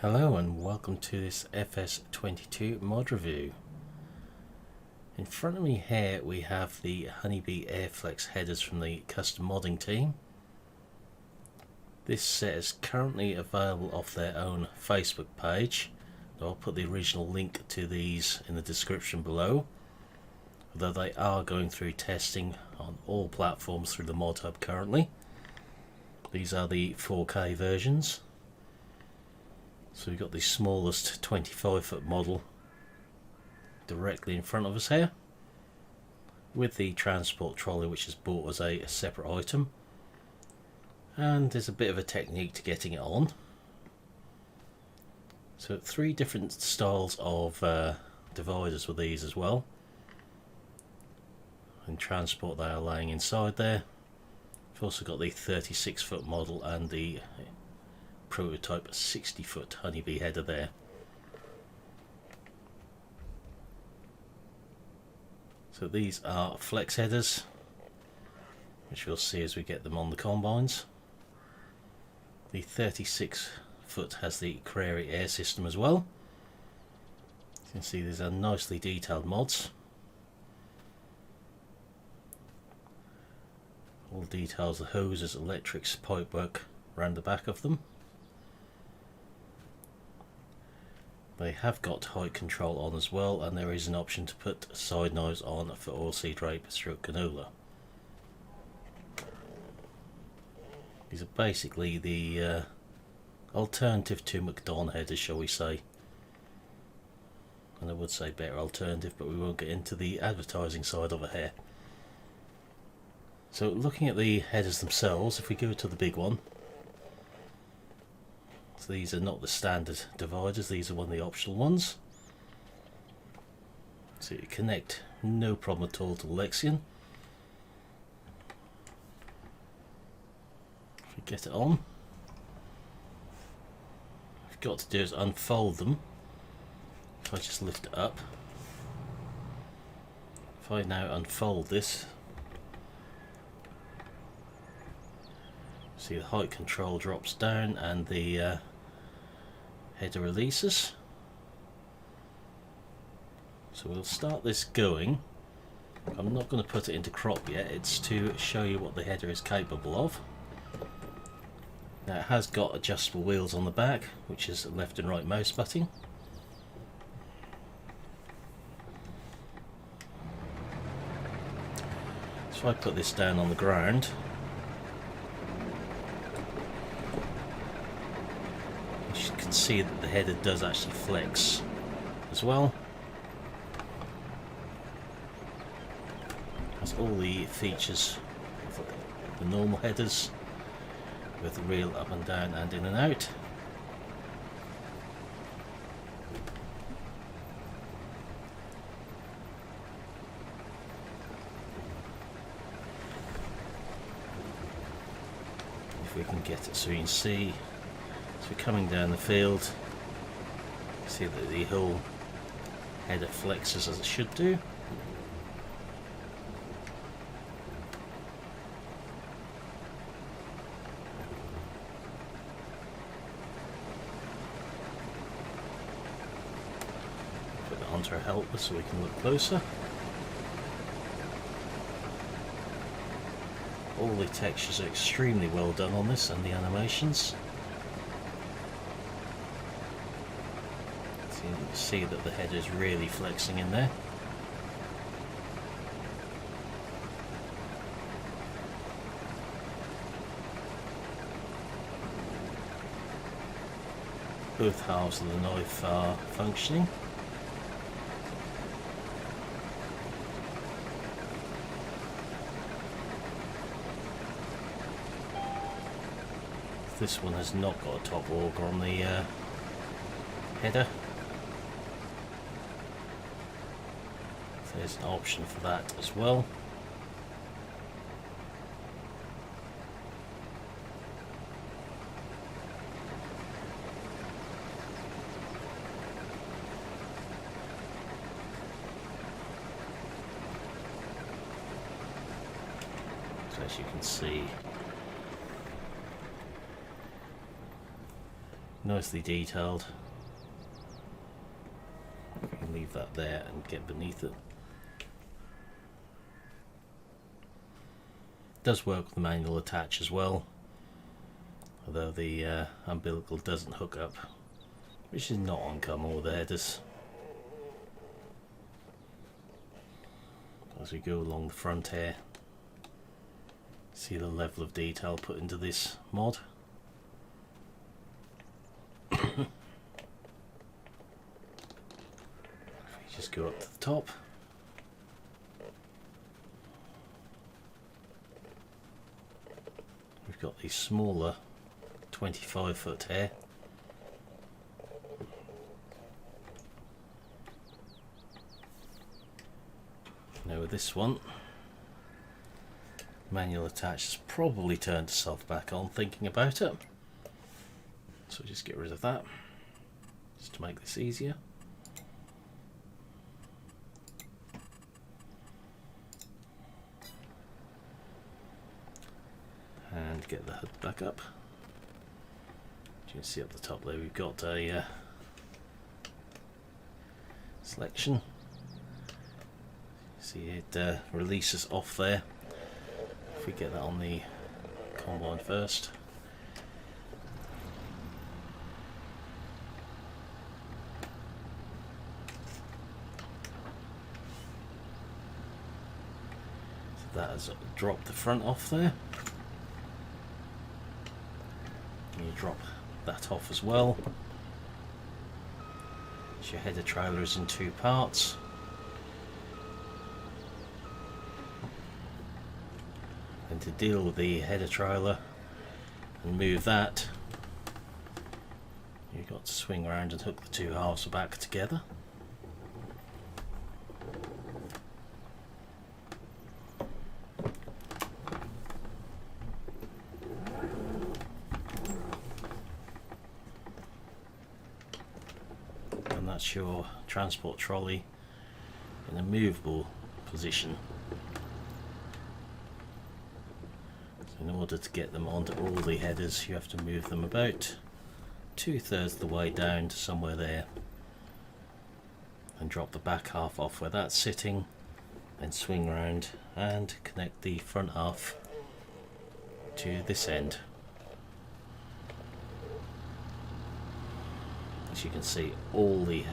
Hello and welcome to this FS22 mod review. In front of me here we have the HoneyBee AirFLEX headers from the custom modding team. This set is currently available off their own Facebook page. I'll put the original link to these in the description below, although they are going through testing on all platforms through the ModHub currently. These are the 4K versions. So we've got the smallest 25-foot model directly in front of us here, with the transport trolley which is bought as a separate item, and there's a bit of a technique to getting it on. So 3 different styles of dividers with these as well. In transport they are laying inside there. We've also got the 36-foot model and the prototype 60-foot HoneyBee header there. So these are flex headers, which we'll see as we get them on the combines. The 36-foot has the Corsair air system as well. You can see these are nicely detailed mods. All details, the hoses, electrics, pipework around the back of them. They have got height control on as well, and there is an option to put side knives on for oilseed rape stroke canola. These are basically the alternative to McDon headers, shall we say. And I would say better alternative, but we won't get into the advertising side of it here. So looking at the headers themselves, if we go to the big one, so these are not the standard dividers, these are one of the optional ones. So you connect no problem at all to Lexion. If we get it on, what you've got to do is unfold them. If I just lift it up, if I now unfold this, see the height control drops down and the header releases. So we'll start this going. I'm not going to put it into crop yet, it's to show you what the header is capable of. Now it has got adjustable wheels on the back, which is left and right mouse button. So if I put this down on the ground, you can see that the header does actually flex as well. Has all the features of the normal headers, with the reel up and down and in and out. If we can get it so you can see, as we're coming down the field, see that the whole header flexes as it should do. Put it onto our helper so we can look closer. All the textures are extremely well done on this, and the animations. So you can see that the header is really flexing in there. Both halves of the knife are functioning. This one has not got a top auger on the header. So there's an option for that as well. So as you can see, nicely detailed. You can leave that there and get beneath it. Does work with the manual attach as well, although the umbilical doesn't hook up, which is not uncommon with the headers. As we go along the front here, see the level of detail put into this mod. If you just go up to the top, we've got the smaller 25-foot here. Now with this one, manual attach has probably turned itself back on thinking about it, so just get rid of that just to make this easier. And get the hood back up. You can see up the top there we've got a selection. See it releases off there. If we get that on the combine first. So that has dropped the front off there. And you drop that off as well. So your header trailer is in two parts. And to deal with the header trailer and move that, you've got to swing around and hook the two halves back together. And that's your transport trolley in a movable position. In order to get them onto all the headers, you have to move them about 2/3 of the way down to somewhere there, and drop the back half off where that's sitting, then swing around and connect the front half to this end. As you can see, all the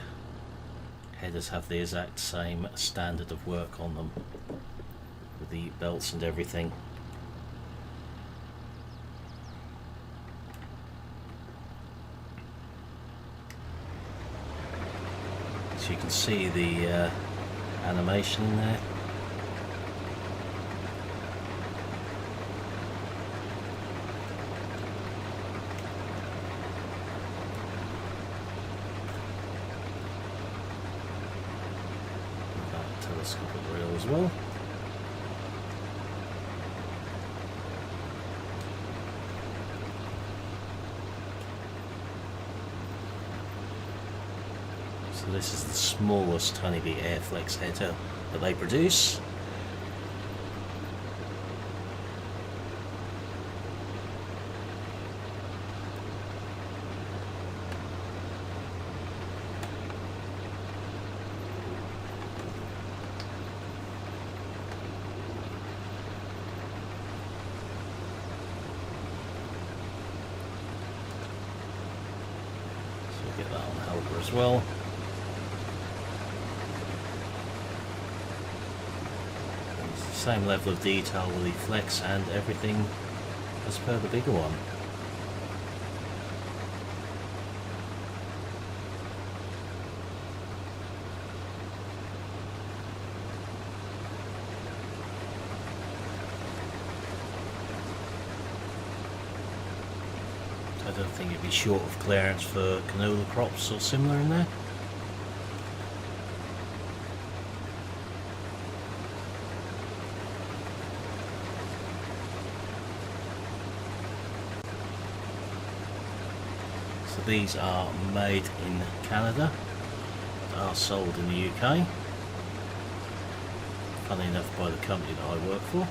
headers have the exact same standard of work on them, with the belts and everything. So you can see the animation in there. That telescopic rail as well. So this is the smallest HoneyBee AirFLEX header that they produce. So get that on the helper as well. Same level of detail with the flex and everything as per the bigger one. I don't think it'd be short of clearance for canola crops or similar in there. These are made in Canada, but are sold in the UK, funnily enough by the company that I work for.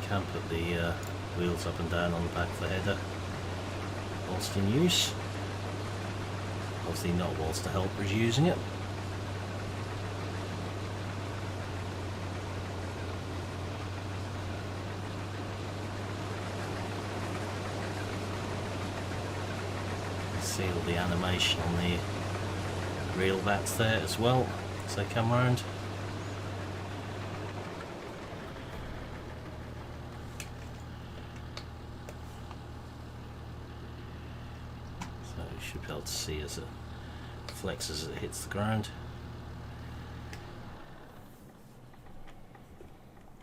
can put the wheels up and down on the back of the header whilst in use. Obviously not whilst the helper is using it. See all the animation on the reel bats there as well as they come round. So you should be able to see as it flexes as it hits the ground.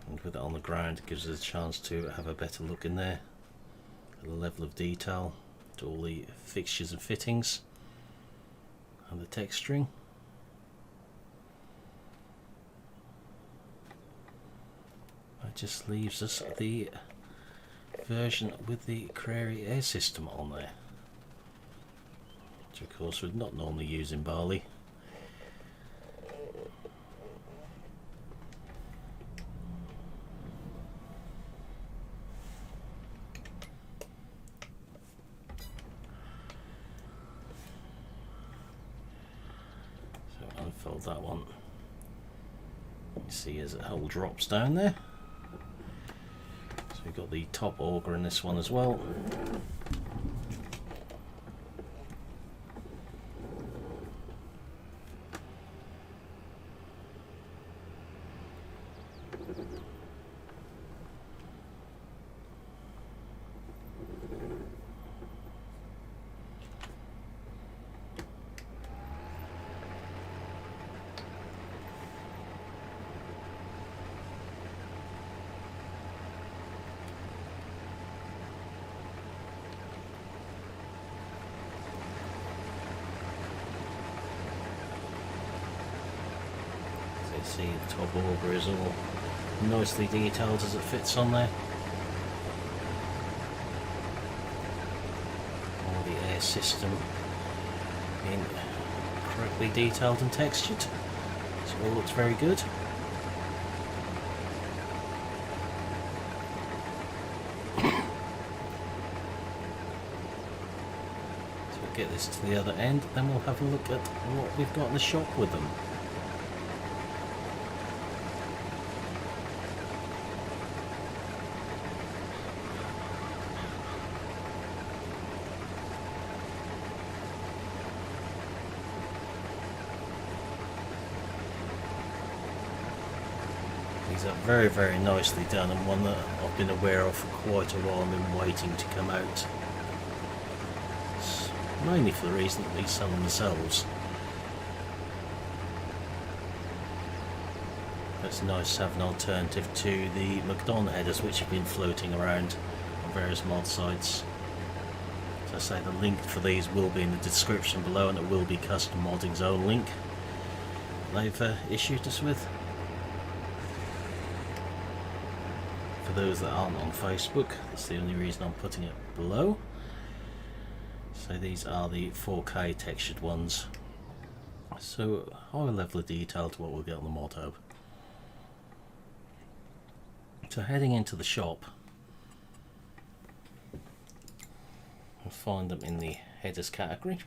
And with it on the ground, it gives us a chance to have a better look in there at the level of detail to all the fixtures and fittings and the texturing. That just leaves us the version with the Corsair air system on there, which of course we're not normally using Bali. Unfold that one. You see as it whole drops down there. So we've got the top auger in this one as well. See, the top auger is all nicely detailed as it fits on there. All the air system being correctly detailed and textured, so it all looks very good. So we'll get this to the other end, then we'll have a look at what we've got in the shop with them. These are very, very nicely done, and one that I've been aware of for quite a while and been waiting to come out. It's mainly for the reason that these sell themselves. It's nice to have an alternative to the McDonald headers which have been floating around on various mod sites. As I say, the link for these will be in the description below, and it will be Custom Modding's own link they've issued us with. For those that aren't on Facebook, that's the only reason I'm putting it below. So these are the 4K textured ones, so high level of detail to what we'll get on the ModHub. So heading into the shop, we'll find them in the headers category,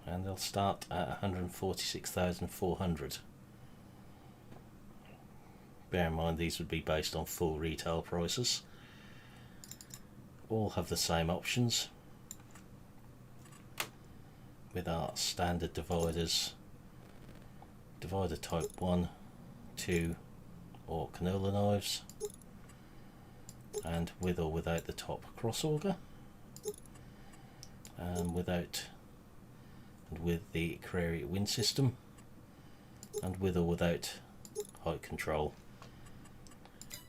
and they'll start at 146,400. Bear in mind these would be based on full retail prices. All have the same options with our standard dividers, divider type 1, 2 or canola knives, and with or without the top cross auger, and without and with the Corsair wind system, and with or without height control.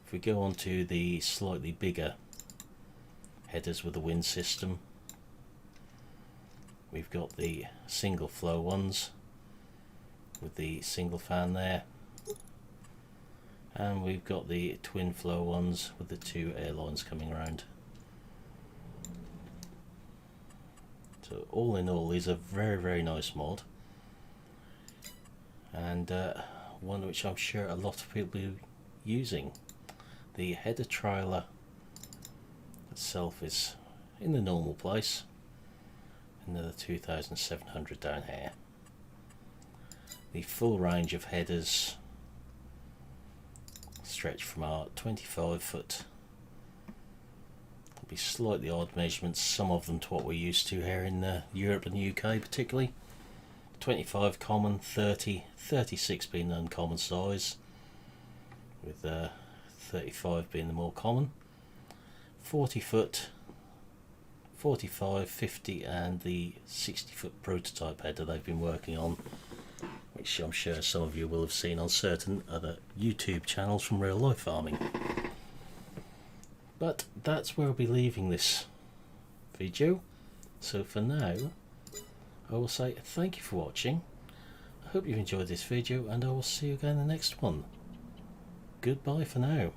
If we go on to the slightly bigger headers with the wind system, we've got the single flow ones with the single fan there, and we've got the twin flow ones with the two air lines coming around. So all in all, these are very, very nice mod, and one which I'm sure a lot of people using. The header trailer itself is in the normal place, another 2700 down here. The full range of headers stretch from our 25 foot, be slightly odd measurements, some of them to what we're used to here in Europe and UK particularly. 25 common, 30, 36 being the uncommon size, with 35 being the more common. 40 foot, 45, 50 and the 60 foot prototype header they've been working on, which I'm sure some of you will have seen on certain other YouTube channels from real life farming. But that's where I'll be leaving this video. So for now, I will say thank you for watching. I hope you've enjoyed this video and I will see you again in the next one. Goodbye for now.